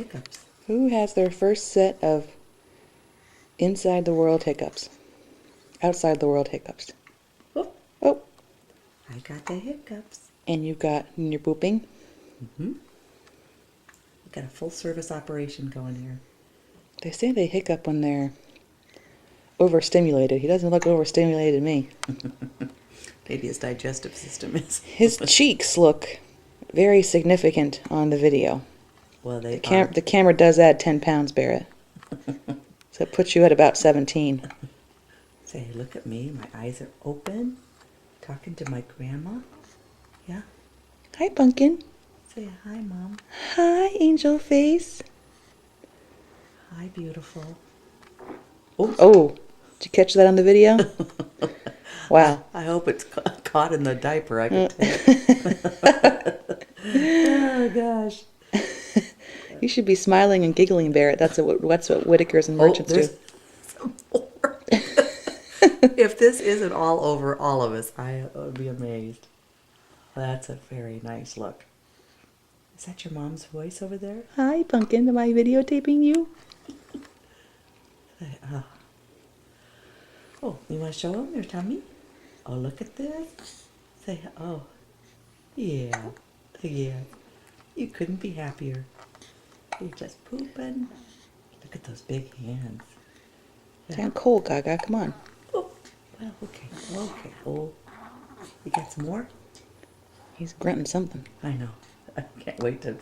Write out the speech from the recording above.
Hiccups. Who has their first set of inside the world hiccups? Outside the world hiccups. Oh, Oh, I got the hiccups. and you're pooping. We got a full service operation going here. They say they hiccup when they're overstimulated. He doesn't look overstimulated to me. Maybe his digestive system is. His cheeks look very significant on the video. Well, they The camera does add 10 pounds, Barrett. So it puts you at about 17. Say, look at me. My eyes are open. Talking to my grandma. Yeah. Hi, Pumpkin. Say hi, Mom. Hi, Angel Face. Hi, beautiful. Oh, did you catch that on the video? Wow. I hope it's caught in the diaper. I could tell. Oh, gosh. You should be smiling and giggling, Barrett. That's what Whitakers and merchants do. Some more. If this isn't all over all of us, I would be amazed. That's a very nice look. Is that your mom's voice over there? Hi, Pumpkin. Am I videotaping you? Oh, you want to show them your tummy? Oh, look at this. Say, oh, yeah, yeah. You couldn't be happier. You're just pooping. Look at those big hands. Sound cold, Gaga. Come on. Oh, well, okay. Oh, you got some more? He's grunting something. I know. I can't wait to